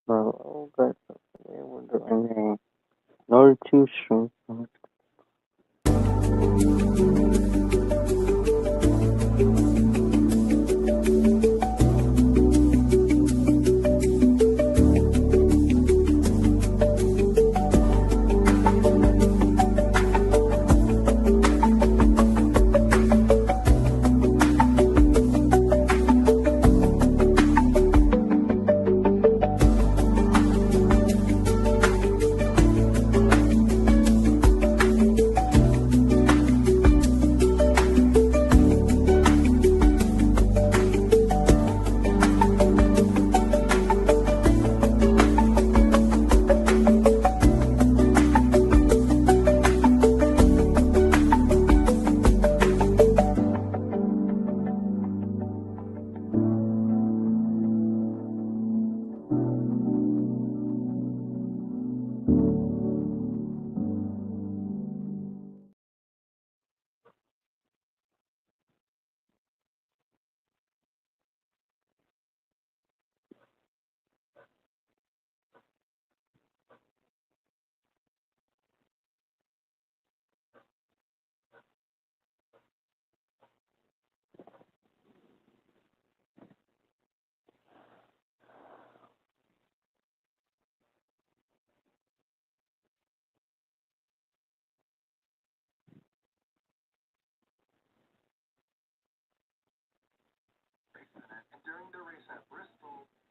Hello, guys. Today we're doing another two stream.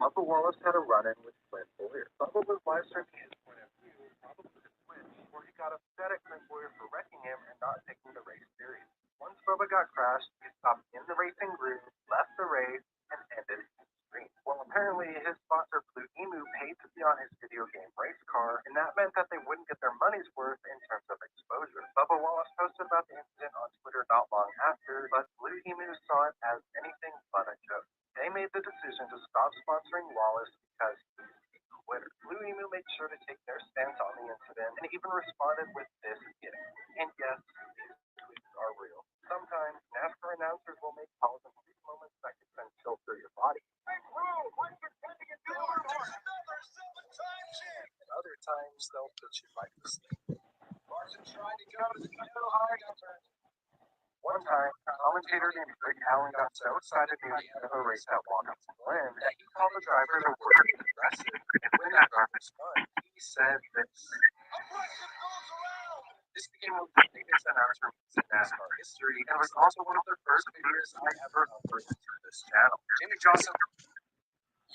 Bubba Wallace had a run-in with Clint Boyer. Bubba was live streaming his point of view, probably with a Twitch, where he got upset at Clint Boyer for wrecking him and not taking the race serious. Once Bubba got crashed, he stopped in the racing groove, left the race, and ended his stream. Well, apparently his sponsor Blue Emu paid to be on his video game race car, and that meant that they wouldn't get their money's worth in terms of exposure. Bubba Wallace posted about the incident on Twitter not long after, but Blue Emu saw it as anything but a joke. They made the decision to stop sponsoring Wallace because he's a quitter. Blue Emu made sure to take their stance on the incident and even responded with this gift. And yes, these tweets are real. Sometimes NASCAR announcers will make calls in brief moments that can send chills through your body. And other times they'll put you right to sleep. Larson tried to go to the high. One time, a commentator named Rick Allen got so excited near the end of a race that walked up to Glenn that he called the driver the word aggressive. And when that driver spun, he said this. This became one of the biggest announcements in NASCAR history and was also one of the first videos I ever uploaded to this channel. Jimmy Johnson,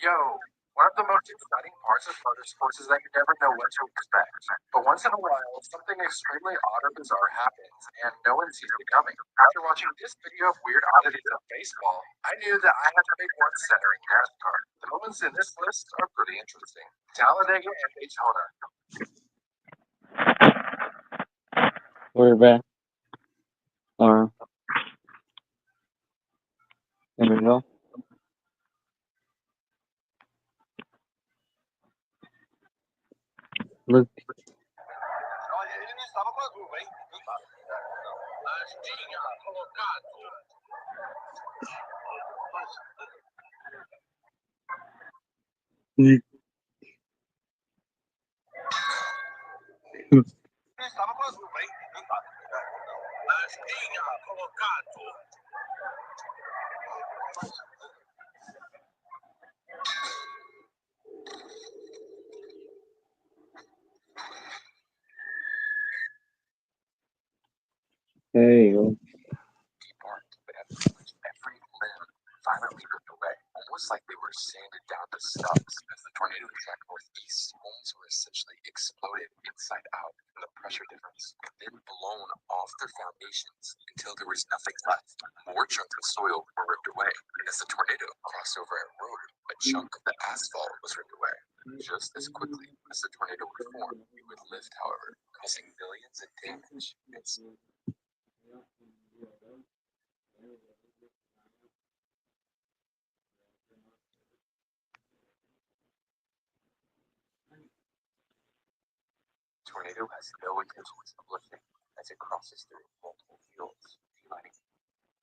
yo, one of the most exciting parts of motorsports is that you never know what to expect. But once in a while, something extremely odd or bizarre happens, and no one sees it coming. After watching this video of weird oddities of baseball, I knew that I had to make one centering NASCAR. The moments in this list are pretty interesting. Talladega and Daytona. We're back. Or there we go. Look. Ele estava com a curva, hein? Tinha colocado. Ele estava com a curva, hein? Tinha colocado. There you go. He barked, but every limb violently ripped away, almost like they were sanded down to stubs. As the tornado tracked northeast, homes were essentially exploded inside out from the pressure difference, and then blown off their foundations until there was nothing left. More chunks of soil were ripped away, and as the tornado crossed over a road, a chunk of the asphalt was ripped away. Just as quickly as the tornado would form, it would lift, however, causing millions in damage. Tornado has no intentions of lifting as it crosses through multiple fields. Many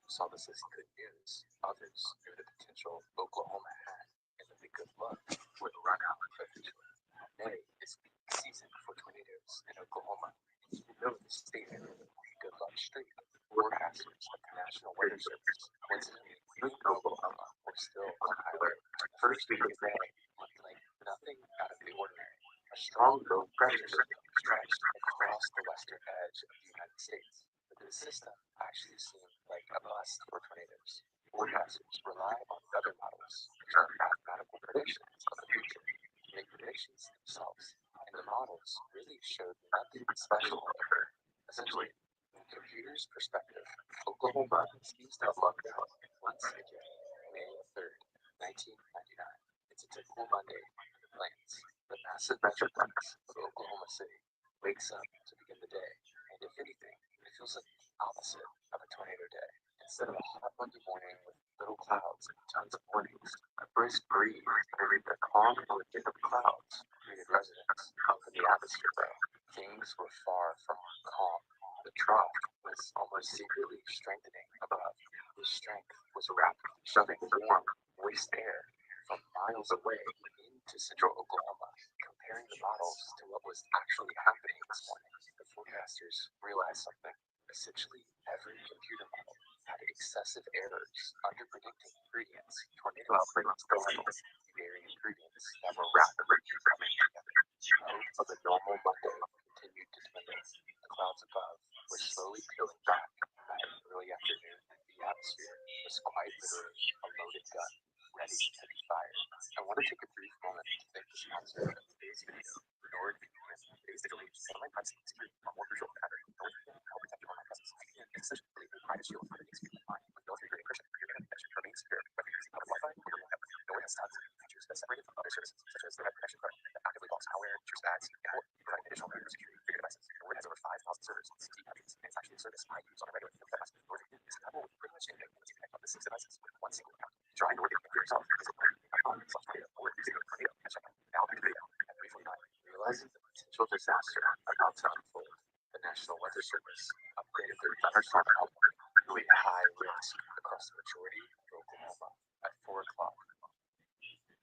saw this as good news. Others knew the potential Oklahoma had, and that the good luck would run out. But May is peak season for tornadoes in Oklahoma. Even though the state had a good luck streak, forecasters at the National Weather Service coincidentally in Oklahoma were still on high alert. The first week of May looked like nothing out of the ordinary. A strong low pressure system stretched across the western edge of the United States, but the system actually seemed like a bust for tornadoes. Forecasters rely on weather models, which are mathematical predictions of the future, to make predictions themselves, and the models really showed nothing special occur. Essentially, from the computer's perspective, Oklahoma seems to have lucked out once again. May 3rd, 1999. It's a typical Monday for the Plains. The massive metroplex of Oklahoma City wakes up to begin the day, and if anything, it feels like the opposite of a tornado day. Instead of a hot Monday morning with little clouds and tons of warnings, a brisk breeze carried the calm collective of clouds greeted residents up in the atmosphere though. Things were far from calm. The trough was almost secretly strengthening above. This strength was rapidly shoving warm, moist air from miles away into central Oklahoma. Comparing the models to what was actually happening this morning, the forecasters realized something. Essentially, every computer model had excessive errors under predicting ingredients tornado outbreaks delivered, varying ingredients that were rapidly coming together. Hope of a normal Monday continued to dwindle. The clouds above were slowly peeling back. By early afternoon, the atmosphere was quite literally a loaded gun, ready to be fired. I want to take a brief moment to thank the sponsor of today's video, NordVPN. Today's digital age, online privacy and security are more crucial than ever. NordVPN can help protect your online presence. VPN is essentially a private shield for the security online with military-grade encryption. Your internet connection remains secure, whether you're using public Wi-Fi or your own network. Nord has tons of features that separate it from other services, such as the web connection card that actively blocks malware, intrusive ads, and more, providing additional layers of security for your devices. Nord has over 5,000 servers in 60 countries, and it's actually a service I use on a regular basis. NordVPN is compatible with pretty much anything once you connect up to 6 devices with one single account. Try NordVPN for yourself. Visit nordvpn.com/tornado or use the tornado at checkout. Now back to the video at 3:49. Realizing the potential disaster about to unfold, the National Weather Service upgraded their thunderstorm outlook to a high risk across the majority of Oklahoma at 4 o'clock.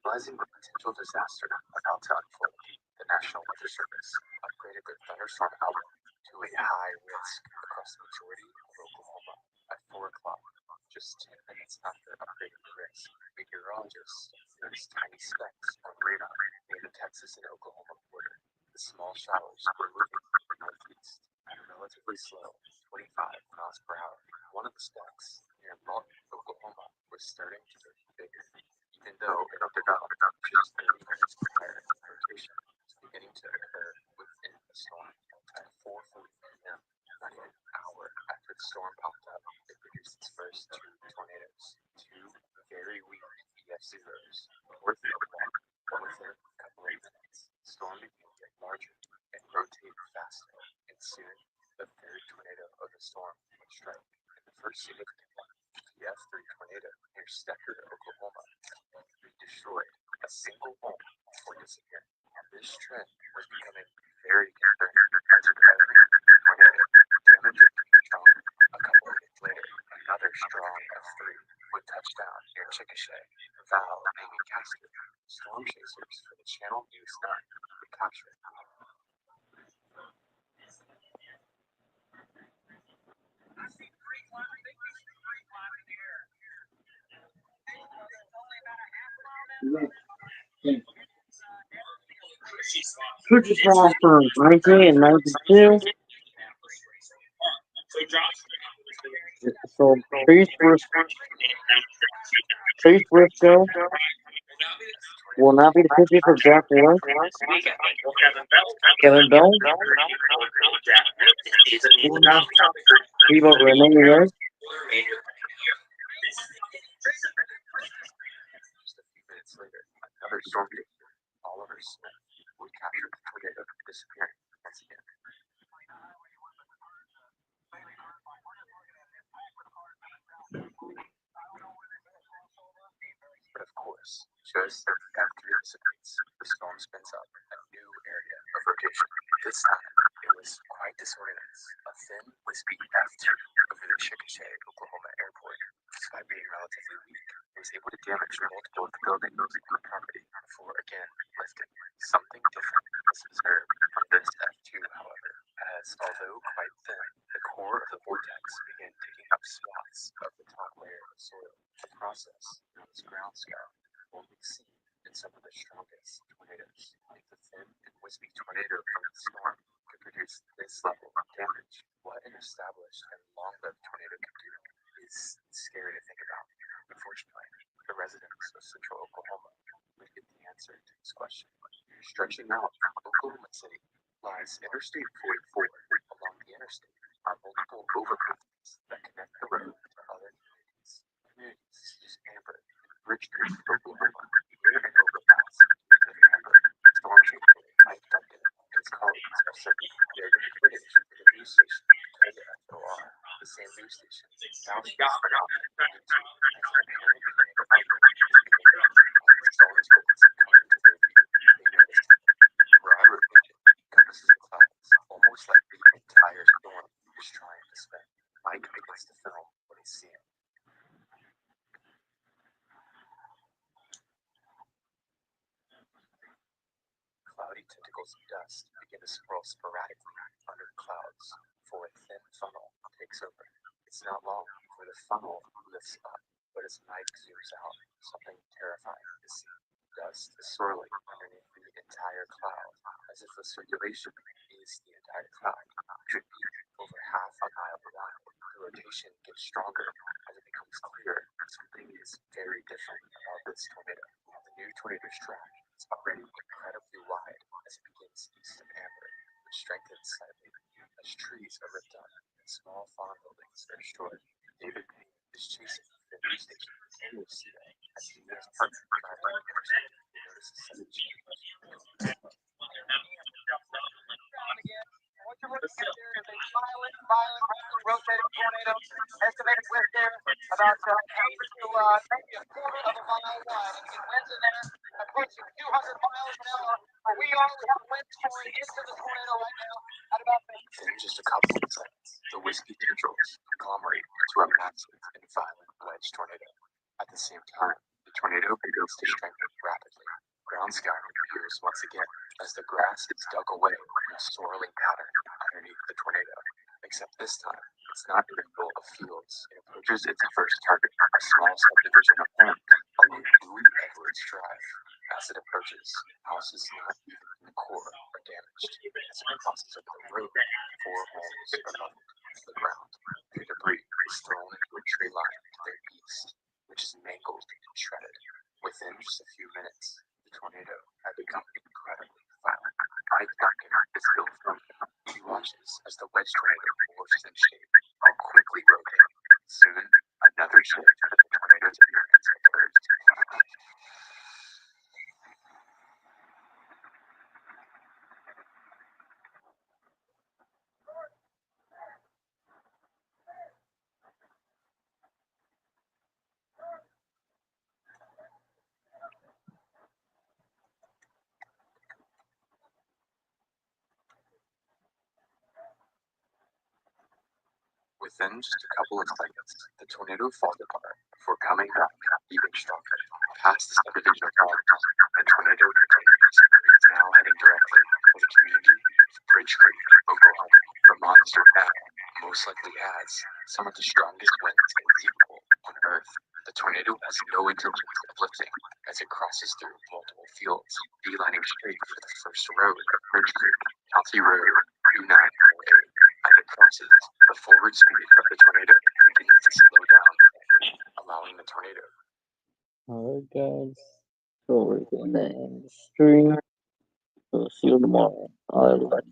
Realizing the potential disaster about to unfold, the National Weather Service upgraded their thunderstorm outlook to a high risk across the majority of Oklahoma at 4 o'clock. Just 10 minutes after upgrading the risk, meteorologists noticed tiny specks on radar near the Texas and Oklahoma border. The small showers were moving northeast at a relatively slow 25 miles per hour. One of the specks near Moulton, Oklahoma, was starting to get bigger. Even though it opened up just 30 minutes prior, rotation was beginning to occur within the storm. At 4:40 p.m., not even an hour after the storm popped up, it produced its first two tornadoes, two very weak EF0s, north of one. Within a couple of minutes, the storm began to get larger and rotate faster, and soon the third tornado of the storm would strike. And the first significant one, the F3 tornado near Stecker, Oklahoma, destroyed a single home before disappearing. This trend was becoming very concerning as every tornado damaged the drone. A couple of days later, another strong F3 would touch down near Chickasha. Val and Amy Castor, storm chasers for the Channel News 9, would capture it. Purchase law for 19 and 92. So Chase Briscoe will not be the pitcher for Jack Ward. Kevin Bell. Vivo Renee. Just a few minutes later, another storm chaser, Oliver Smith, would capture the tornado, disappearing once again. But of course, just as the F3 dissipates, the storm spins up a new area of rotation. This time, it was quite disorganized. A thin, wispy F2 over the Chickasha, Oklahoma airport. Despite being relatively weak, it was able to damage multiple of the buildings on the property before again lifting. Something different was observed from this F2, however, as although quite thin, the core of the vortex began taking up swaths of the top layer of soil, a process known as ground scour, only seen in some of the strongest tornadoes. If the thin and wispy tornado from the storm could produce this level of damage, what an established and long-lived tornado could do is scary to think about. Unfortunately, the residents of central Oklahoma would get the answer to this question. Stretching out from Oklahoma City lies Interstate 44. Along the interstate are multiple overpasses that connect the road to other communities. Communities such as Amber and Bridgeport, Oklahoma. Near an overpass in Amber, storm changer Mike Duncan and his colleagues are circling their footage for the news station KFOR. The same news station thousands of miles from YouTube as an apparent tornado outbreak is beginning. As storms coming to their view, they notice broad rotation encompasses the clouds, almost like the entire storm is trying to spin. Mike begins to film what he's seeing. Cloudy tentacles of dust begin to swirl sporadically under the clouds before a thin funnel takes over. It's not long before the funnel lifts up, but as Mike zooms out, something terrifying is seen. Dust is swirling underneath the entire cloud, as if the circulation is the entire cloud. It could be over half a mile wide. The rotation gets stronger as it becomes clearer. Something is very different about this tornado. The new tornado's track is already incredibly wide as it begins east of Amber, which strengthens slightly as trees are ripped up and small farm buildings are destroyed. David Payne is chasing the news station and will see that as he and his partner drive down the interstate. He notices a sudden change. What you're looking at there is a violent, rapidly rotating tornado. Estimated width there about 8 to maybe a quarter of a mile wide. And the winds in there approaching 200 miles an hour. We have winds pouring into the tornado right now at about. In just a couple of seconds, the wispy tendrils conglomerate into a massive and violent wedge tornado. At the same time, the tornado begins to strengthen rapidly. Ground scouring appears once again as the grass is dug away in a swirling pattern underneath the tornado. Except this time, it's not in the middle of fields. It approaches its first target, a small subdivision of homes along Louis Edwards Drive. As it approaches, houses not even in the core are damaged. As it crosses over the road, 4 homes are leveled to the ground. Their debris is thrown into a tree line to their east, which is mangled and shredded. Within just a few minutes, the tornado had become incredibly violent. Mike Duncan is still filming. He watches as the wedge tornado morphs in shape while quickly rotating. Soon, another shift of the tornado's appearance occurs. Within just a couple of seconds, the tornado falls apart before coming back even stronger. Past the subdivision of homes, the tornado continues. It's now heading directly for the community of Bridge Creek, Oklahoma. The monster now most likely has some of the strongest winds conceivable on Earth. The tornado has no intentions of lifting as it crosses through multiple fields, beelining straight for the first road of Bridge Creek, County Road 2948. As it crosses, the forward speed of the tornado begins to slow down, allowing the tornado. Alright, guys. So we're gonna end the stream. So see you tomorrow. Alright, everybody.